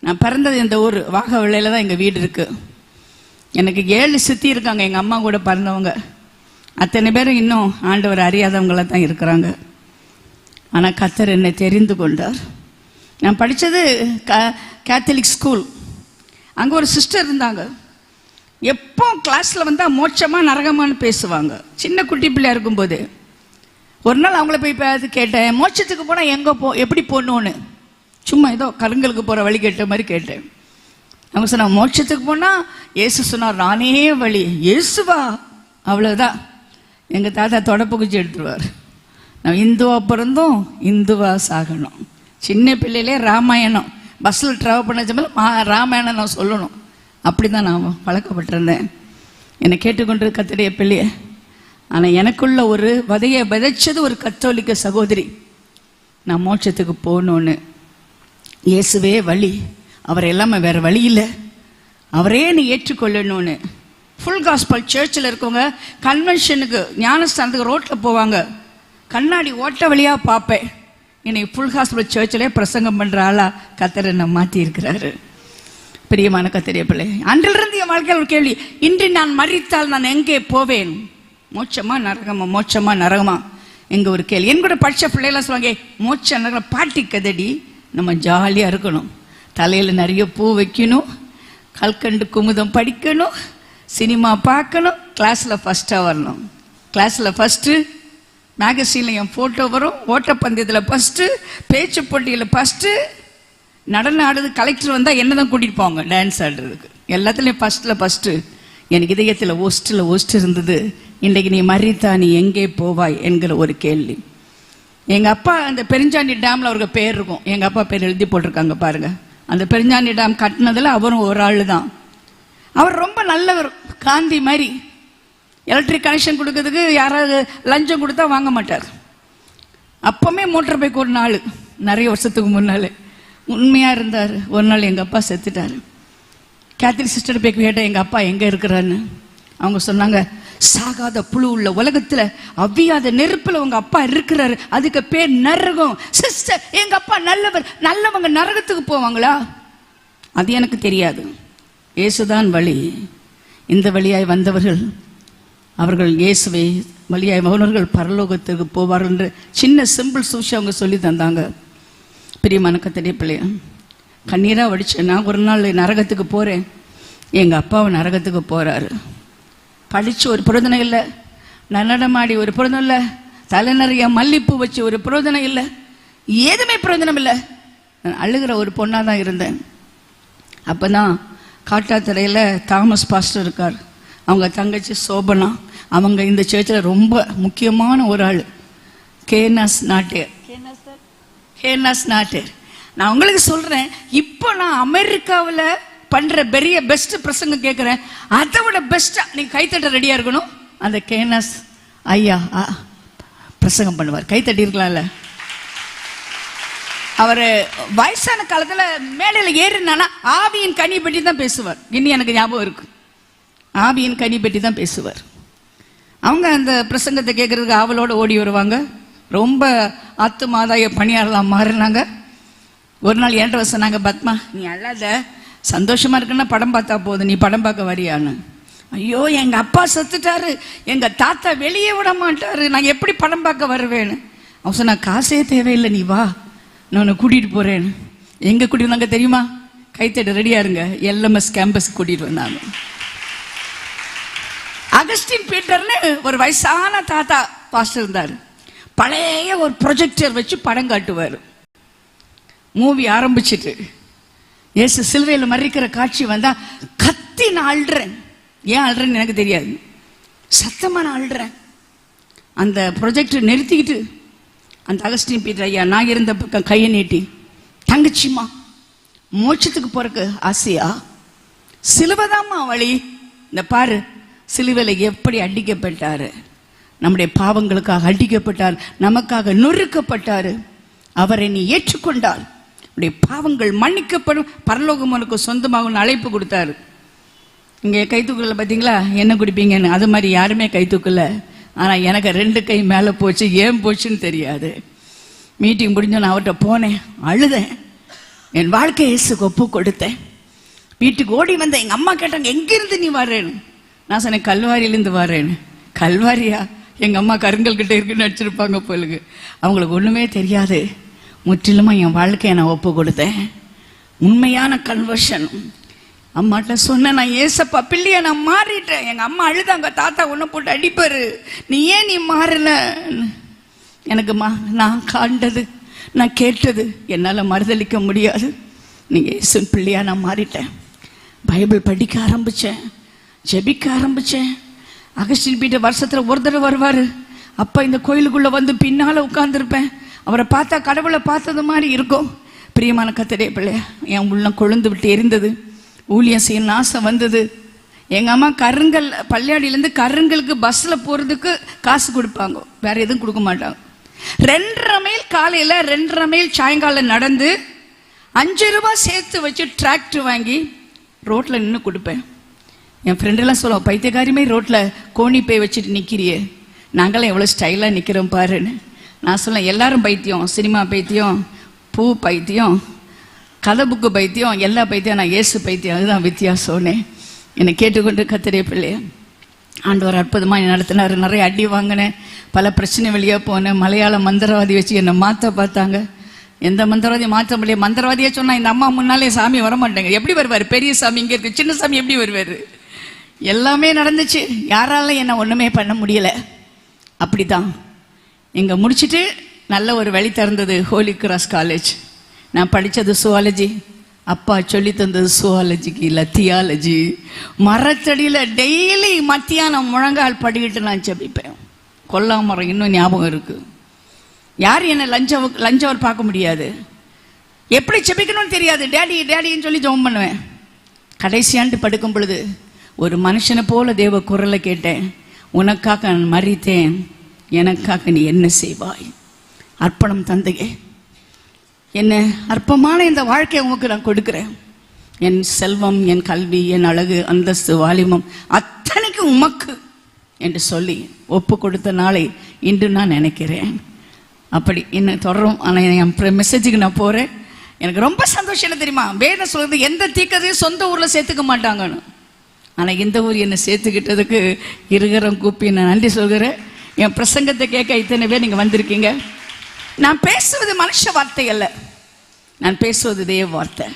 நான் பிறந்தது இந்த ஊர் வாகவள்ளியில் தான் எங்கள் வீடு இருக்குது. எனக்கு 7 சித்தி இருக்காங்க, எங்கள் அம்மா கூட பிறந்தவங்க. அத்தனை பேரும் இன்னும் ஆண்டவர் அறியாதவங்களாக தான் இருக்கிறாங்க. ஆனால் கர்த்தர் என்னை தெரிந்து கொண்டார். நான் படித்தது கேத்தலிக் ஸ்கூல். அங்கே ஒரு சிஸ்டர் இருந்தாங்க. எப்போ கிளாஸில் வந்தால் மோட்சமாக நரகமானு பேசுவாங்க. சின்ன குட்டி பிள்ளையா இருக்கும்போது ஒரு நாள் அவங்கள போய் பார்த்து கேட்டேன், மோட்சத்துக்கு போனால் எங்கே எப்படி போகணுன்னு. சும்மா ஏதோ கருங்கலுக்கு போகிற வழி கேட்ட மாதிரி கேட்டேன். அவங்க சொன்னாங்க, மோட்சத்துக்கு போனால் இயேசு சொன்னார் நானே வழி. இயேசுவா? அவ்வளோதான். எங்கள் தாத்தா தொடப்பு குச்சி எடுத்துருவார். நான் இந்துவா பிறந்தோம், இந்துவா சாகணும். சின்ன பிள்ளையிலே ராமாயணம் பஸ்ஸில் ட்ராவல் பண்ண சமயம் ராமாயணம் நான் சொல்லணும். அப்படி தான் நான் பழக்கப்பட்டிருந்தேன். என்னை கேட்டுக்கொண்டு கர்த்தருடைய பிள்ளைய. ஆனால் எனக்குள்ள ஒரு விதையை விதைச்சது ஒரு கத்தோலிக்க சகோதரி. நான் மோட்சத்துக்கு போகணுன்னு. இயேசுவே வழி, அவர் எல்லாமே வேறு வழி இல்லை, அவரே நீ ஏற்றுக்கொள்ளணும்னு. ஃபுல் காஸ்பல் சர்ச்சில் இருக்கவங்க கன்வென்ஷனுக்கு ஞானஸ்தானத்துக்கு ரோட்டில் போவாங்க, கண்ணாடி ஓட்ட வழியாக பார்ப்பேன். இன்னைக்கு ஃபுல் காஸ்பல் சர்ச்சில் பிரசங்கம் பண்ணுற ஆளா கர்த்தர் என்னை மாற்றி இருக்கிறாரு. பிரியமான கர்த்தருடைய பிள்ளை, அன்றிலிருந்து என் வாழ்க்கையில் ஒரு கேள்வி, இன்று நான் மரித்தால் நான் எங்கே போவேன்? மோட்சமா நரகமா? மோட்சமா நரகமா? எங்க ஒரு கேள்வி. என் கூட படித்த பிள்ளைகளாம் சொல்லுவாங்க, மோட்ச நரகம் பாட்டி கதடி. நம்ம ஜாலியாக இருக்கணும், தலையில் நிறைய பூ வைக்கணும், கல்கண்டு குமுதம் படிக்கணும், சினிமா பார்க்கணும், கிளாஸில் ஃபஸ்ட்டாக வரணும். கிளாஸில் ஃபஸ்ட்டு, மேகசீனில் என் ஃபோட்டோ வரும், ஓட்டப்பந்தயத்தில் ஃபஸ்ட்டு, பேச்சு போட்டியில் ஃபஸ்ட்டு, நடனம் ஆடுறது கலெக்டர் வந்தால் என்ன தான் கூட்டிகிட்டு போவாங்க டான்ஸ் ஆடுறதுக்கு. எல்லாத்துலேயும் ஃபஸ்ட்டு. எனக்கு இதயத்தில் ஓஸ்ட்டு இருந்தது. இன்றைக்கு நீ மரித்தா நீ எங்கே போவாய் என்கிற ஒரு கேள்வி. எங்கள் அப்பா அந்த பெருஞ்சாண்டி டேமில் அவருக்கு பேர் இருக்கும். எங்கள் அப்பா பேர் எழுதி போட்டிருக்காங்க பாருங்கள். அந்த பெருஞ்சாண்டி டேம் கட்டினதில் அவரும் ஒரு ஆள் தான். அவர் ரொம்ப நல்லவர், காந்தி மாதிரி. எலக்ட்ரிக் கனெக்ஷன் கொடுக்கறதுக்கு யாராவது லஞ்சம் கொடுத்தா வாங்க மாட்டார். அப்போவுமே மோட்டர் பைக் ஒரு நாள், நிறைய வருஷத்துக்கு முன்னால் உண்மையாக இருந்தார். ஒரு நாள் எங்கள் அப்பா செத்துட்டார். கேத்தலிக் சிஸ்டர் போய் கேட்டேன், எங்கள் அப்பா எங்கே இருக்கிறான்னு. அவங்க சொன்னாங்க, சாகாத புழு உள்ள உலகத்தில் அவ்வியாத நெருப்பில் உங்கள் அப்பா இருக்கிறாரு, அதுக்கு பேர் நரகம். சிஸ்டர், எங்கள் அப்பா நல்லவர், நல்லவங்க நரகத்துக்கு போவாங்களா? அது எனக்கு தெரியாது. இயேசுதான் வழி. இந்த வழியாய் வந்தவர்கள், அவர்கள் இயேசுவை வழியாய் வந்தவர்கள் பரலோகத்துக்கு போவார்கள் என்று சின்ன சிம்பிள் சூழ்ச்சி அவங்க சொல்லி தந்தாங்க. பிரியமான கர்த்தருடைய பிள்ளைய, கண்ணீராக வடிச்சேன். நான் ஒரு நாள் நரகத்துக்கு போகிறேன், எங்கள் அப்பாவை நரகத்துக்கு போகிறாரு. படித்து ஒரு பிரயோஜனம் இல்லை, நடனமாடி ஒரு பிரயோஜனம் இல்லை, தலை நிறைய மல்லிப்பூ வச்சு ஒரு பிரயோஜனம் இல்லை, எதுவுமே பிரயோஜனம் இல்லை. நான் அழுகிற ஒரு பொண்ணாக தான் இருந்தேன். அப்போ தான் காட்டாத்துறையில் தாமஸ் பாஸ்டர் இருக்கார், அவங்க தங்கச்சி சோபனா, அவங்க இந்த சர்ச்சில் ரொம்ப முக்கியமான ஒரு ஆள். கேனாஸ் நாட்டேர். நான் உங்களுக்கு சொல்கிறேன், இப்போ நான் அமெரிக்காவில் பண்ணுற பெரிய பெஸ்ட் பிரசங்கம் கேட்குறேன், அதை விட பெஸ்ட்டாக நீங்கள் கைத்தட்ட ரெடியாக இருக்கணும். அந்த கேனாஸ் ஐயா பிரசங்கம் பண்ணுவார், கைத்தட்டி இருக்கலாம்ல. அவர் வயசான காலத்தில் மேடையில் ஏறினானா ஆவியின் கனி பற்றி தான் பேசுவார். இன்னும் எனக்கு ஞாபகம் இருக்கு, ஆவியின் கனி பற்றி தான் பேசுவார். அவங்க அந்த பிரசங்கத்தை கேட்குறதுக்கு ஆவலோடு ஓடி வருவாங்க. ரொம்ப ஆத்துமாதாய பணியாளலாம் மாறினாங்க. ஒரு நாள் என்கிட்ட சொன்னாங்க, பத்மா நீ அல்லாத, சந்தோஷமாக இருக்குன்னா படம் பார்த்தா போதும், நீ படம் பார்க்க வரியான்னு. ஐயோ, எங்கள் அப்பா செத்துட்டாரு, எங்கள் தாத்தா வெளியே விட மாட்டாரு, நான் எப்படி படம் பார்க்க வருவேன்னு. அவன் சொன்னா, காசே தேவையில்லை, நீ வா, நான் உன்னை கூட்டிகிட்டு போகிறேன்னு. எங்கே கூட்டிகிட்டு வந்தாங்க தெரியுமா? கைத்தட்டு ரெடியாக இருங்க, LMS கேம்பஸ் கூட்டிகிட்டு வந்தாங்க. அகஸ்டின் பீட்டர்னு ஒரு வயசான தாத்தா பாஸ்டர் இருந்தார். பழைய ஒரு ப்ரொஜெக்டர் வச்சு படம் காட்டுவார். மூவி ஆரம்பிச்சுட்டு இயேசு சிலுவையில் மறிக்கிற காட்சி வந்தால் கத்தி நான் அழுறேன். ஏன் அழுறேன்னு எனக்கு தெரியாது, சத்தமாக நான் அழுறேன். அந்த ப்ரொஜெக்டர் நிறுத்திக்கிட்டு அந்த அகஸ்டின் பீட்டர் ஐயா நான் இருந்த பக்கம் கையை நீட்டி, தங்கச்சிம்மா மோட்சத்துக்கு போறக்கு ஆசையா? சிலுவைதாம்மா வழி. இந்த பாரு, சிலுவையில் எப்படி அடிக்கப்பட்டாரு, நம்முடைய பாவங்களுக்காக அடிக்கப்பட்டார், நமக்காக நொறுக்கப்பட்டாரு. அவரை நீ ஏற்றுக்கொண்டால் உடைய பாவங்கள் மன்னிக்கப்படும், பரலோகம் உனக்கு சொந்தமாக அழைப்பு கொடுத்தாரு. இங்கே கை தூக்கல பார்த்தீங்களா, என்ன குடிப்பீங்கன்னு? அது மாதிரி யாருமே கை தூக்கல. ஆனால் எனக்கு 2 கை மேலே போச்சு, ஏன் போச்சுன்னு தெரியாது. மீட்டிங் முடிஞ்ச நான் அவர்கிட்ட போனேன், அழுதேன். என் வாழ்க்கை இயேசுக்கு ஒப்பு கொடுத்தேன். வீட்டுக்கு ஓடி வந்தேன். எங்கள் அம்மா கேட்டாங்க, எங்கிருந்து நீ வரேன்னு. நான் சொன்னேன், கல்வாரியிலேருந்து வரேன்னு. கல்வாரியா? எங்கள் அம்மா கருங்கல் கிட்ட இருக்குன்னு நடிச்சிருப்பாங்க போலுக்கு. அவங்களுக்கு ஒன்றுமே தெரியாது. முற்றிலுமாக என் வாழ்க்கையை நான் ஒப்பு கொடுத்தேன். உண்மையான கன்வர்ஷன். அம்மாட்ட சொன்னேன், நான் ஏசப்பா பிள்ளையா நான் மாறிட்டேன். எங்கள் அம்மா அழுதாங்க, தாத்தா ஒன்று போட்டு அடிப்பாரு, நீ ஏன் நீ மாறல? எனக்குமா நான் காண்டது, நான் கேட்டது என்னால் மறுதளிக்க முடியாது. நீங்கள் இயேசு பிள்ளையா நான் மாறிட்டேன். பைபிள் படிக்க ஆரம்பித்தேன், ஜெபிக்க ஆரம்பித்தேன். அகஸ்டின் பீட்டர் வருஷத்தில் ஒரு தடவை வருவார். அப்போ இந்த கோயிலுக்குள்ளே வந்து பின்னால் உட்காந்துருப்பேன். அவரை பார்த்தா கடவுளை பார்த்தது மாதிரி இருக்கும். பிரியமான கர்த்தருடைய பிள்ளையா, என் உள்ளம் கொழுந்து விட்டு எரிந்தது. ஊழியம் செய்ய ஆசை வந்தது. எங்கள் அம்மா கருங்கல் பள்ளியாடியிலேருந்து கருங்கலுக்கு பஸ்ஸில் போகிறதுக்கு காசு கொடுப்பாங்க, வேறு எதுவும் கொடுக்க மாட்டாங்க. 2:30 மைல் காலையில் 2:30 மைல் சாயங்காலம் நடந்து 5 ரூபாய் சேர்த்து வச்சு டிராக்டர் வாங்கி ரோட்டில் நின்று கொடுப்பேன். என் ஃப்ரெண்டெல்லாம் சொல்லுவோம், பைத்தியக்காரியுமே ரோட்டில் கோணி பை வச்சுட்டு நிற்கிறியே, நாங்களாம் எவ்வளோ ஸ்டைலாக நிற்கிறோம் பாருன்னு. நான் சொல்லேன், எல்லாரும் பைத்தியம், சினிமா பைத்தியம், பூ பைத்தியம், கதை புக்கு பைத்தியம், எல்லா பைத்தியம், நான் இயேசு பைத்தியம், அதுதான் வித்தியாசம்னே. என்னை கேட்டுக்கொண்டு கர்த்தருடைய பிள்ளைய ஆண்டவர் அற்புதமாக நடத்தினார். நிறைய அடி வாங்கினேன், பல பிரச்சனை வெளியே போனேன். மலையாள மந்திரவாதி வச்சு என்னை மாற்ற பார்த்தாங்க. எந்த மந்திரவாதியும் மாற்ற முடியாது. மந்திரவாதியே சொன்னால் இந்த அம்மா முன்னாலே சாமி வரமாட்டேங்க. எப்படி வருவார்? பெரிய சாமி இங்கே இருக்கு, சின்ன சாமி எப்படி வருவார்? எல்லாமே நடந்துச்சு. யாராலும் என்னை ஒன்றுமே பண்ண முடியலை. அப்படி தான் இங்கே முடிச்சுட்டு நல்ல ஒரு வழி திறந்தது ஹோலி கிராஸ் காலேஜ். நான் படித்தது சுவாலஜி. அப்பா சொல்லி தந்தது சுவாலஜிக்கு இல்லை தியாலஜி. மரத்தடியில் டெய்லி மத்தியானம் முழங்கால் படிக்கிட்டு நான் ஜெபிப்பேன். கொல்லாமரம் இன்னும் ஞாபகம் இருக்குது. யார் என்னை லஞ்சவர் பார்க்க முடியாது. எப்படி ஜெபிக்கணும்னு தெரியாது. டேடி டேடின்னு சொல்லி ஜெபம் பண்ணுவேன். கடைசியாண்டு படுக்கும் பொழுது ஒரு மனுஷனை போல தேவ குரலை கேட்டேன். உனக்காக நான் மறித்தேன், எனக்காக நீ என்ன செய்வாய்? அர்ப்பணம் தந்தையே, என்ன அற்பமான இந்த வாழ்க்கையை உமக்கு நான் கொடுக்குறேன். என் செல்வம், என் கல்வி, என் அழகு, அந்தஸ்து, வாலிபம் அத்தனைக்கும் உமக்கு என்று சொல்லி ஒப்பு கொடுத்த நாளை இன்று நான் நினைக்கிறேன். அப்படி என்ன தொடரும். ஆனால் என் மெசேஜுக்கு நான் போகிறேன். எனக்கு ரொம்ப சந்தோஷம். என்ன தெரியுமா? வேதம் சொல்கிறது, எந்த தீர்க்கதையும் சொந்த ஊரில் சேர்த்துக்க மாட்டாங்கன்னு. ஆனால் இந்த ஊர் என்னை சேர்த்துக்கிட்டதுக்கு இருகரம் கூப்பி நான் நன்றி சொல்கிறேன். என் பிரசங்கத்தை கேட்க இத்தனை பேர் நீங்கள் வந்திருக்கீங்க. நான் பேசுவது மனுஷ வார்த்தை அல்ல, நான் பேசுவது தேவ வார்த்தை.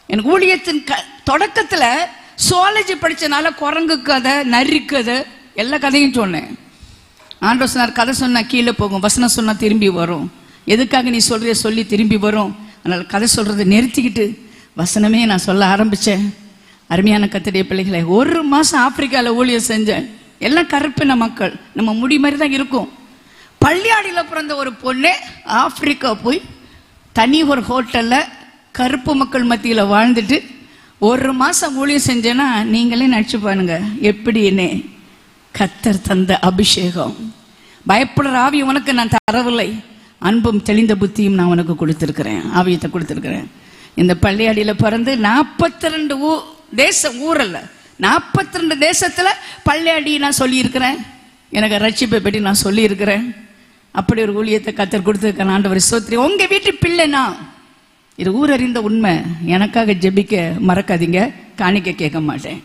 எனக்கு ஊழியத்தின் தொடக்கத்தில் சுவாலஜி படித்தனால குரங்கு கதை, நரி கதை, எல்லா கதையும் சொன்னேன். ஆண்டவர் சொன்னார், கதை சொன்னால் கீழே போகும், வசனம் சொன்னால் திரும்பி வரும். எதுக்காக நீ சொல்கிற சொல்லி திரும்பி வரும். அதனால் கதை சொல்கிறத நிறுத்திக்கிட்டு வசனமே நான் சொல்ல ஆரம்பித்தேன். அருமையான கர்த்தருடைய பிள்ளைகளை, 1 மாதம் ஆப்பிரிக்காவில் ஊழியம் செஞ்சேன். எல்லாம் கருப்பின மக்கள், நம்ம முடி மாதிரி தான் இருக்கும். பள்ளியாடியில் பிறந்த ஒரு பொண்ணு ஆப்பிரிக்கா போய் தனி ஒரு ஹோட்டலில் கருப்பு மக்கள் மத்தியில் வாழ்ந்துட்டு 1 மாதம் ஊழியம் செஞ்சேன்னா நீங்களே நினச்சி பாருங்க எப்படி. என்ன கர்த்தர் தந்த அபிஷேகம். பயப்படுற ஆவி உனக்கு நான் தரவில்லை, அன்பும் தெளிந்த புத்தியும் நான் உனக்கு கொடுத்துருக்கிறேன், ஆவியத்தை கொடுத்துருக்கிறேன். இந்த பள்ளியாடியில் பிறந்து 42 தேசம், ஊரல்ல 42 தேசத்தில் பள்ளியாடி நான் சொல்லியிருக்கிறேன். எனக்கு ரட்சிப்பை பற்றி நான் சொல்லியிருக்கிறேன். அப்படி ஒரு ஊழியத்தை கர்த்தர் கொடுத்துருக்கேன். ஆண்டவர் ஸ்தோத்திரம். உங்கள் வீட்டு பிள்ளைனா இது ஊரறிந்த உண்மை. எனக்காக ஜெபிக்க மறக்காதீங்க, காணிக்க கேட்க மாட்டேன்.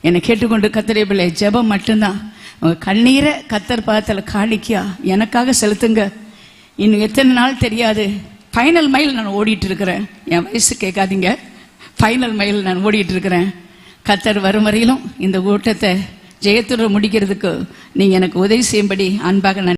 என்னை கேட்டுக்கொண்டு கர்த்தருடைய பிள்ளை, ஜெபம் மட்டும்தான். உங்கள் கண்ணீரை கர்த்தர் பாதத்தில் காணிக்கையா எனக்காக செலுத்துங்க. இன்னும் எத்தனை நாள் தெரியாது. ஃபைனல் மைல் நான் ஓடிட்டு இருக்கிறேன். என் வயசு கேட்காதீங்க, ஃபைனல் மைல் நான் ஓடிட்டு இருக்கிறேன். கர்த்தர் வரும் வரையிலும் இந்த ஓட்டத்தை ஜெயத்துடன் முடிக்கிறதுக்கு நீங்கள் எனக்கு உதவி செய்யும்படி அன்பாக நான்